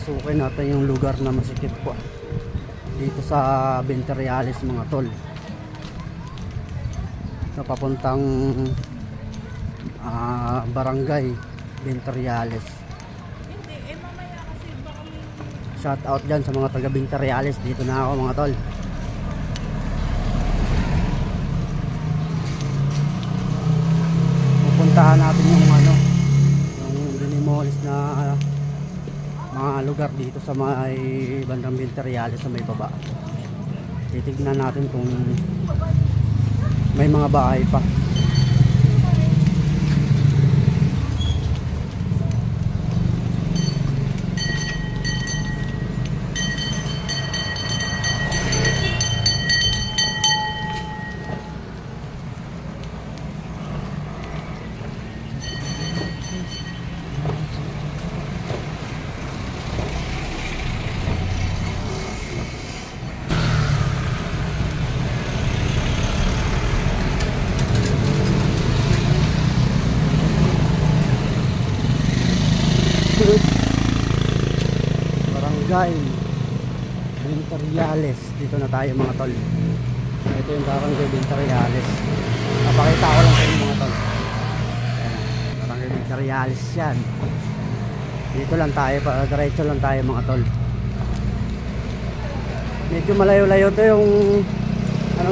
papasukin natin yung lugar na masikip po dito sa Venteriales mga tol, na papuntang barangay Venteriales. Shout out dyan sa mga taga Venteriales. Dito na ako mga tol. Pupuntahan natin yung yung dinimolis na mga lugar dito sa may bandang Venteriales sa may baba. Titignan natin kung may mga bahay pa. Barangay Venteriales. Dito na tayo mga tol. Ito yung barangay Venteriales. Napakita ko lang sa inyo mga tol. Barangay Venteriales yan. Dito lang tayo, diretso lang tayo mga tol. Medyo malayo-layo to yung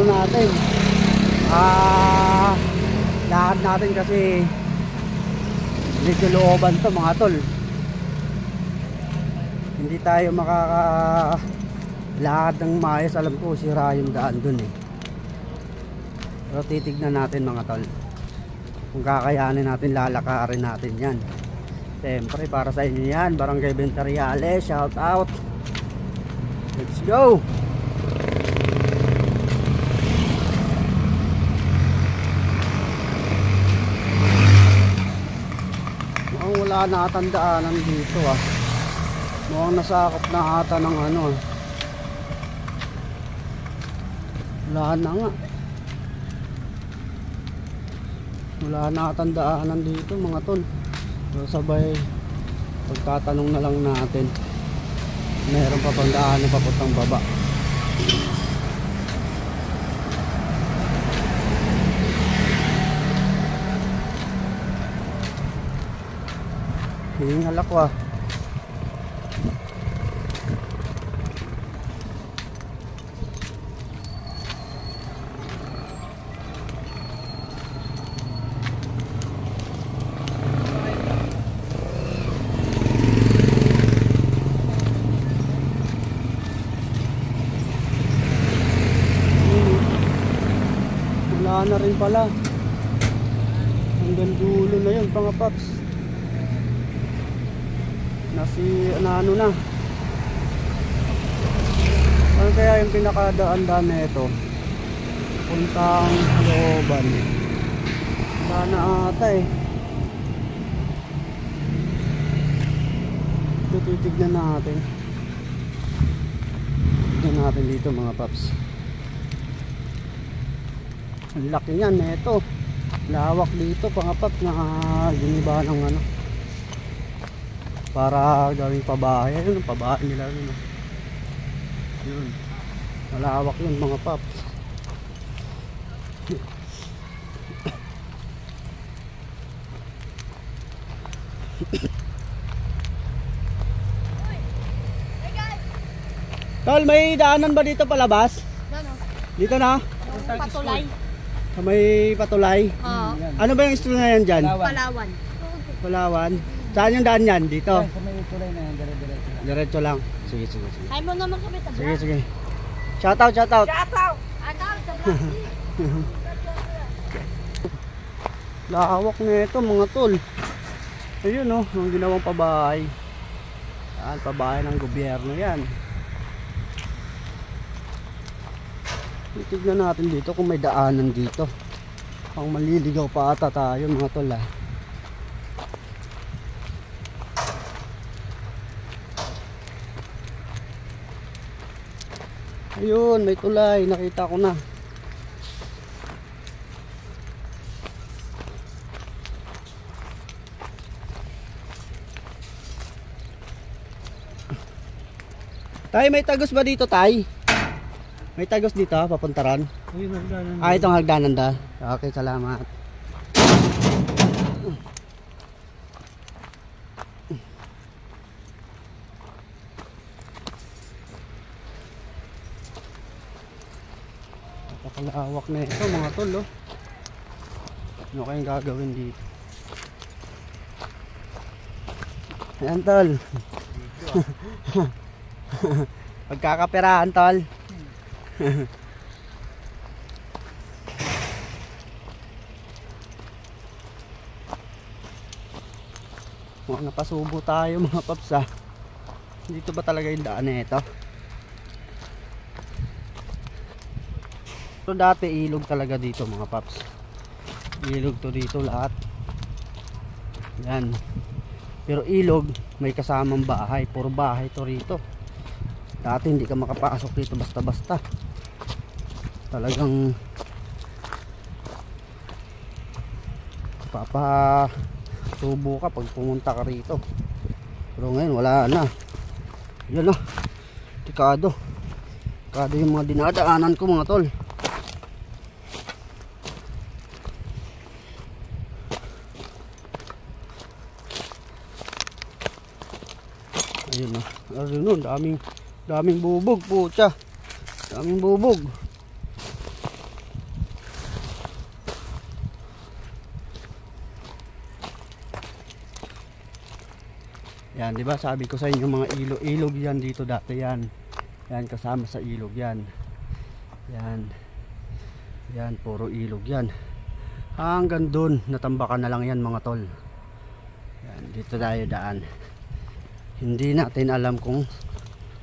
natin. Lahat natin kasi medyo looban to mga tol. Hindi tayo makaka-lakad ng maayos. Alam ko sira yung daan dun eh. Pero titignan natin mga tol kung kakayanin natin, lalakarin natin yan. Siyempre para sa inyo yan, Barangay Venteriales, shout out. Let's go. Mukhang wala na atandaanan dito ah. Mukhang nasakop na ata ng wala na nga. Wala na atandaanan dito mga tol. So sabay pagtatanong na lang natin. Meron pa pang daanan papuntang baba. Hingal ako ah. Wala na rin pala. Hanggang dulo na yun mga paps. Ano na. Ano kaya yung pinakadaan-daan na ito? Puntang looban. Wala na ata eh. Ito titignan natin. Tignan natin dito mga paps. Ang laki niyan ito. Lawak dito mga paps na giniba ng para gawing pabahay. Ayun ang pabahay nila yun. Yun. Malawak yun mga paps. Tol, may daanan ba dito palabas? Dito na? Patulay. May patulay? Ano ba yung street na yan dyan? Palawan. Palawan? Saan yung daan yan? Dito? Sa may tulay na yan, diretso lang. Diretso lang. Sige. Kaya mo naman kami tabla. Sige. Shout out. Ataw, Lawak na ito mga tol. Ayun ang ginawang pabahay. Yan, pabahay ng gobyerno yan. Tignan natin dito kung may daanan dito. Pang maliligaw pa ata tayo mga tol ah. Ayun, may tulay. Nakita ko na. Tay, may tagos ba dito, Tay? May tagos dito, papuntaran? Uy, magdanan. Ah, itong hagdanan da. Okay, salamat. Napakalawak na ito mga tol, oh. Ano kayong gagawin dito? Ayan, tol. Pagkakaperahan, tol. Mukhang napasubo tayo mga paps, ah. Dito ba talaga yung daan na ito? So dati ilog talaga dito mga paps. Ilog to dito lahat. Yan. Pero ilog may kasamang bahay. Puro bahay to rito. Dati hindi ka makapasok dito basta-basta. Talagang subo ka pag pumunta ka rito. Pero ngayon wala na. Yan na. Tikado yung mga dinadaanan ko mga tol. Ayun na. Ayun na. Daming bubog po siya. Daming bubog. Yan, di ba? Sabi ko sa inyo mga ilog yan dito dati yan. Yan kasama sa ilog yan. Yan. Yan, puro ilog yan. Hanggang doon, natambakan na lang yan mga tol. Yan, dito tayo daan. Hindi natin alam kung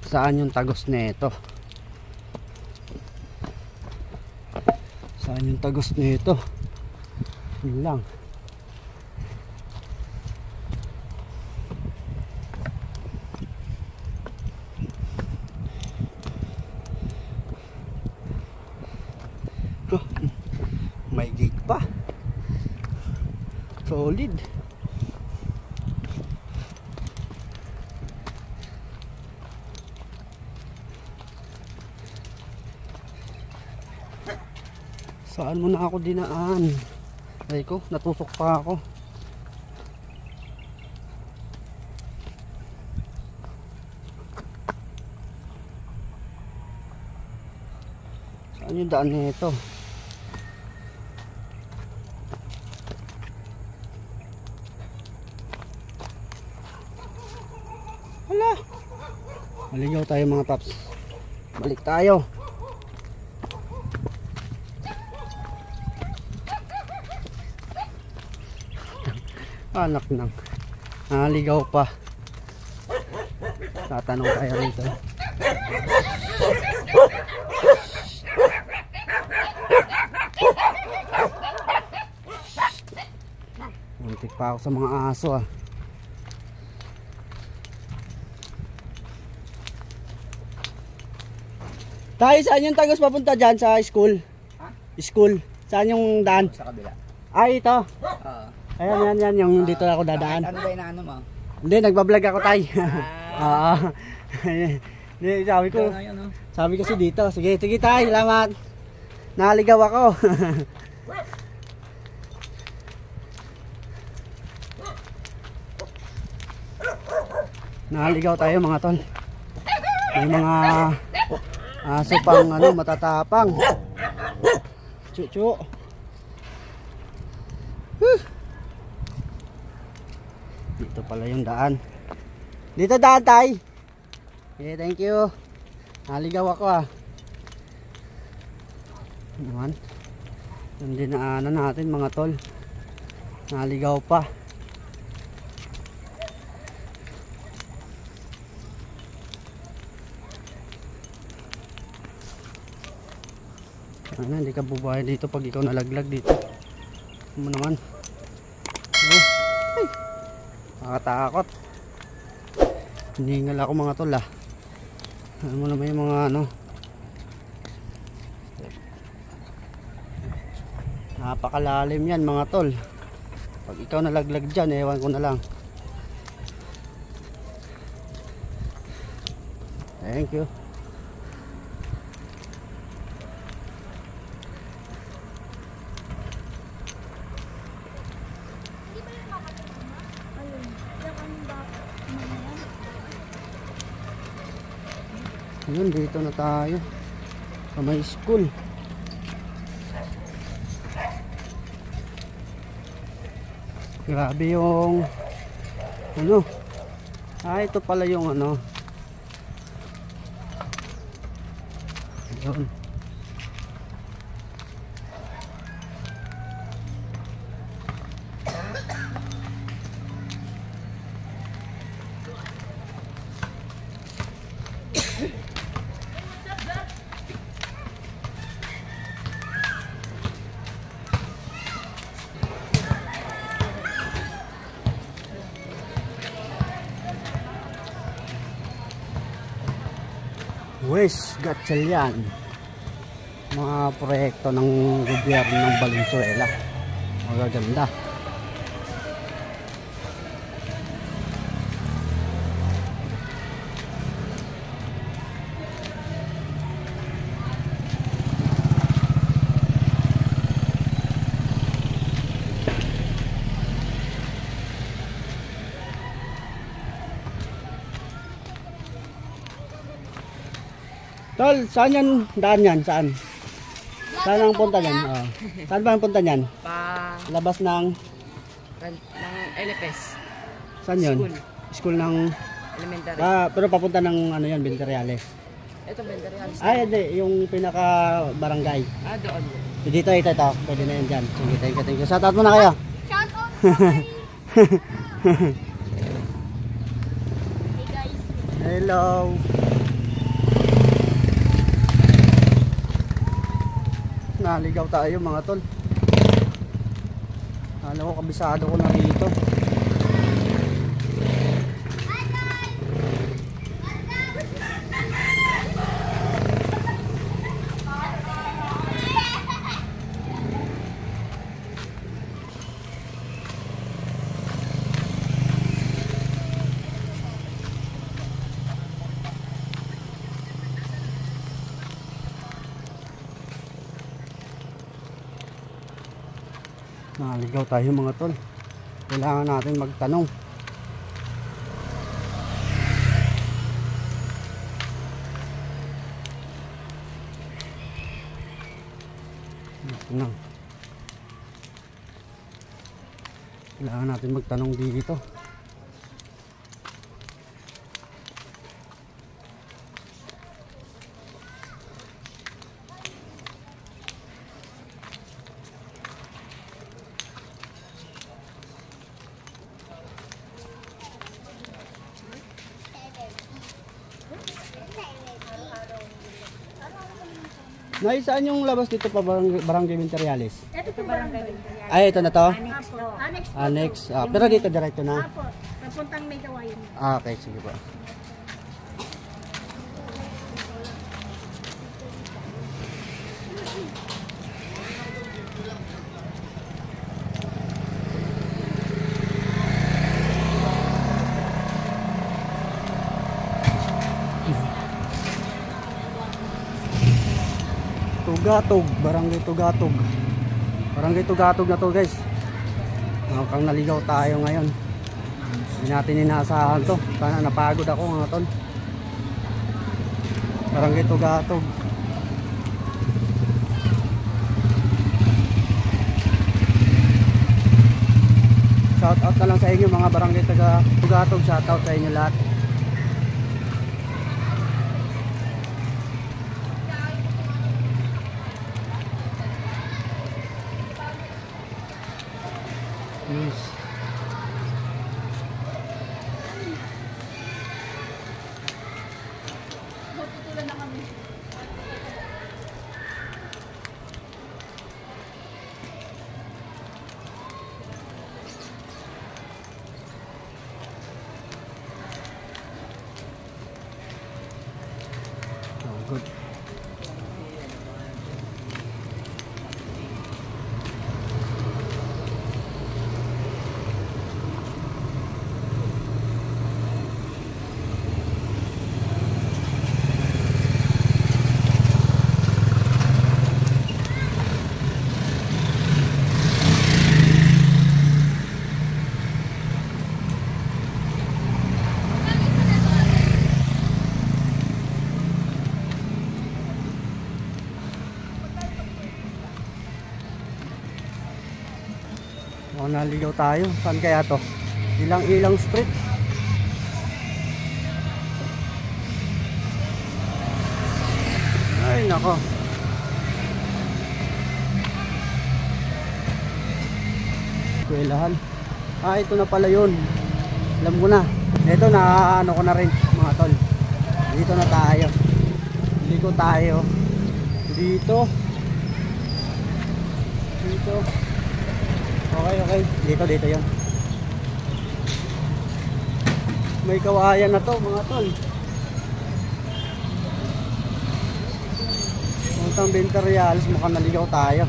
saan yung tagos nito. Saan yung tagos nito? Yun lang. May gate pa. Solid. Saan mo na ako dinaan? Ay ko, natusok pa ako. Saan yung daan nito? Hala. Maligaw tayo mga paps. Balik tayo. Anak nang naligaw pa. Tatanong tayo rito. Muntik pa ako sa mga aso, ah. Tayo, saan yung tagos papunta dyan sa school? Ha? School. Saan yung daan? Sa kabila. Ay, ito. Ayan, yan, yung dito ako dadaan. Ano ba yung ano mo? Hindi, nagbablog ako, tay. Oo. Sabi ko, sabi kasi dito. Sige, tay, salamat. Naligaw ako. Naligaw tayo mga tol. May mga aso pang matatapang. Chuchu. Dito pala yung daan. Dito daan, tay. Okay, thank you. Naligaw ako, ah. Naman. Yung dinaanan natin mga tol. Naligaw pa. Ano, hindi ka bubuhay dito pag ikaw nalaglag dito. Ano naman? Ay, nakatakot. Hiningal ako mga tol, ah. Ano mo naman yung mga napakalalim yan mga tol. Pag ikaw nalaglag dyan, ewan ko na lang. Thank you. Ayun, dito na tayo sa may school. Grabe yung ano. Ito pala yung ano. Ayun. West Gatchalian, mga proyekto ng gobyerno ng Valenzuela. Magaganda. Tol, saan yan? Daan yan? Saan? Saan ang punta niyan? Oh. Saan ba ang punta niyan? Labas ng LFS. saan yun? School ng Elementary. pero papunta ng ano yan, Venteriales. Ito, Venteriales. Ay, hindi, yung pinaka barangay. Doon. Dito, ito. Pwede na yan dyan. Sige, thank you. Shout out mo na kayo. Shout out! Hey guys. Hello. Naligaw tayo mga tol. Alam ko, kabisado ko na rito. Naligaw tayo mga tol. Kailangan natin magtanong. Kailangan natin magtanong dito. Saan yung labas dito pa Barangay Venteriales? Ito po barangay Venteriales. Ay, ito na to? Annex po. Annex. Pero dito diretso na? Apo. Papuntang may gawain. Okay, sige po. Tugatog, Barangay Tugatog. Barangay Tugatog na to guys. Mukhang naligaw tayo ngayon. Hindi natin inaasahan to. Sana napagod ako mga tol. Barangay Tugatog. Shout out na lang sa inyo mga Barangay Tugatog. Shout out sa inyo lahat. Yes. Oh, good. O, naligaw tayo. Saan kaya to? Ilang street. Ay, nako. Eskwelahan. Ah, ito na pala yun. Alam ko na. Ito na, ano ko na rin, mga tol. Dito na tayo. Dito tayo. Dito. Dito. Okay. Dito yun. May kawayan na to, mga tol. Puntang 20 reals, mukhang naligaw tayo.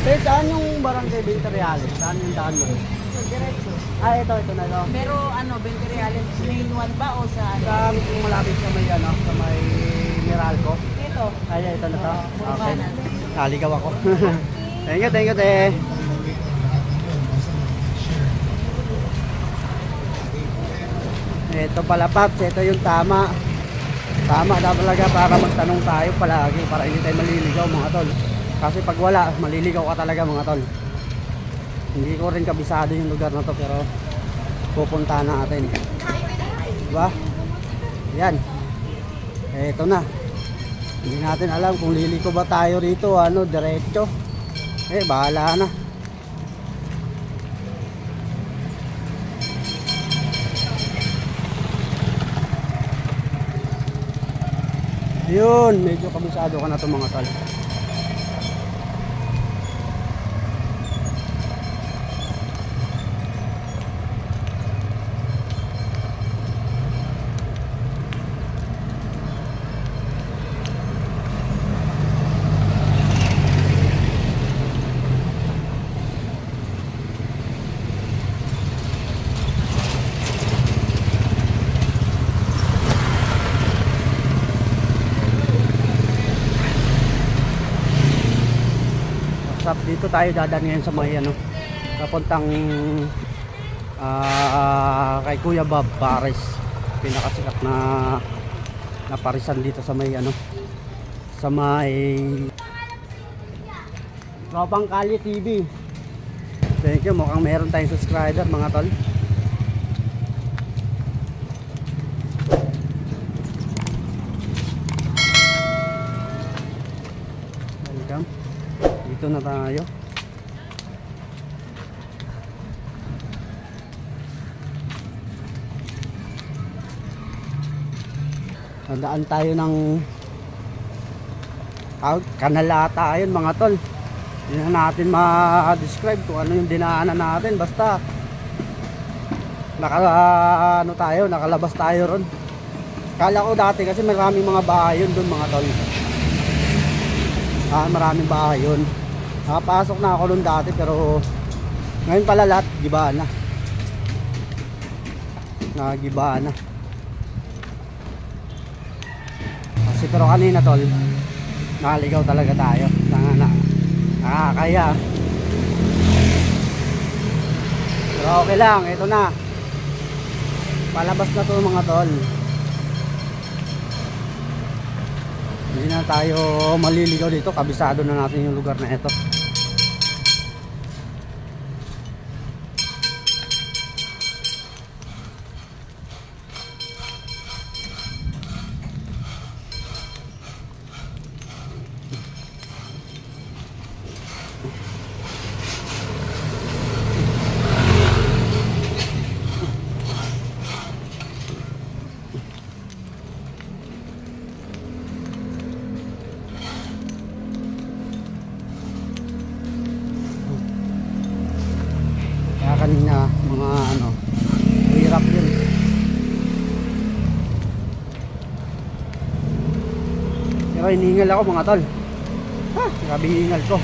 Eh, saan yung barangay 20 reales? Saan yung daan mo? Diretso. Ah, ito na ito. Pero ano, 20 reales, main 1 ba o sa ano? Saan yung malapit sa may ano, sa may Meralco? Ito. Ay, ito na to. Okay. Burukanan. Naligaw ako. Thank you, te. Ito pala, Paps. Ito yung tama. Tama na talaga para magtanong tayo palagi para hindi tayo maliligaw, mga tol. Kasi pag wala, maliligaw ka talaga, mga tol. Hindi ko rin kabisado yung lugar na to, pero pupunta natin. Diba? Yan. Ito na. Hindi natin alam kung liliko ba tayo rito, ano, diretso. Eh, bahala na. Yun, medyo kabisado ka na to, mga tol. Dito tayo dadaan ngayon sa may ano, papuntang kay Kuya Bob Pares, pinakasikat na parisan dito sa may ano, sa may Tropang Kalye TV. Thank you, mukhang meron tayong subscriber, mga tol. Welcome. Dito na tayo. Nadaan tayo ng Kanalata ayun, mga tol. Hindi na natin ma-describe kung ano yung dinaanan natin. Basta nakalabas tayo ron. Kala ko dati kasi maraming mga bahay yun doon, mga tol. Maraming bahay yun. Nakapasok na ako doon dati, pero ngayon pala lahat gibaan na. Nagibaan na. Kasi pero kanina, tol, nakaligaw talaga tayo. Nakakaya. Pero okay lang, ito na. Palabas na to, mga tol. Hindi na tayo maliligaw dito. Kabisado na natin yung lugar na ito. Kanina mga ano, hirap yun. Pero hinihingal ako, mga tol. Grabe hingal ko.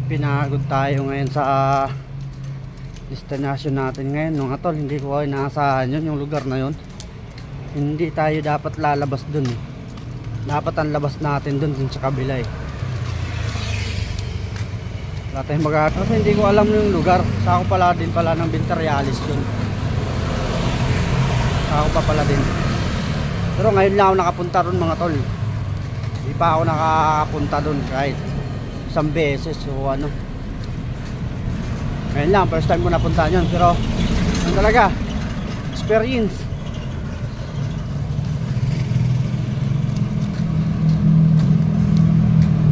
pinagod tayo ngayon sa destination natin ngayon mga tol. Hindi ko kayo naasahan yun, yung lugar na yun. Hindi tayo dapat lalabas dun eh. Dapat ang labas natin dun sa kabila eh. Wala tayong magagawa kasi hindi ko alam yung lugar. Sako pala din pala ng Binteriales dun. Sako pa pala din. Pero ngayon lang ako nakapunta dun mga tol. Hindi pa ako nakapunta dun kahit isang beses o ano. Ngayon lang, first time ko napunta yun. Pero ano talaga, experience.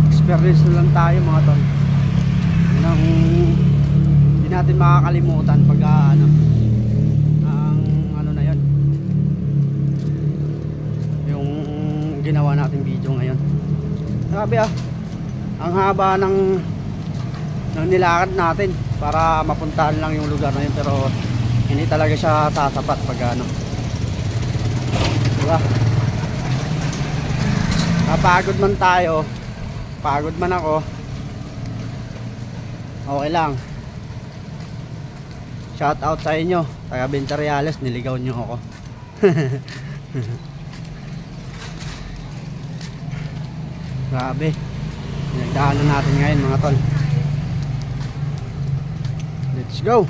Experience na lang tayo mga tol. Nang hindi natin makakalimutan pag ano, ang ano na yun, yung ginawa nating video ngayon. Sabi ang haba ng nilakad natin para mapuntahan lang yung lugar na yun, pero hindi talaga siya sasapat pag ano, diba? Napagod man tayo, pagod man ako, okay lang. Shout out sa inyo, taga Binteriales, niligaw nyo ako. Grabe, pinagdaanan natin ngayon mga tol. Let's go.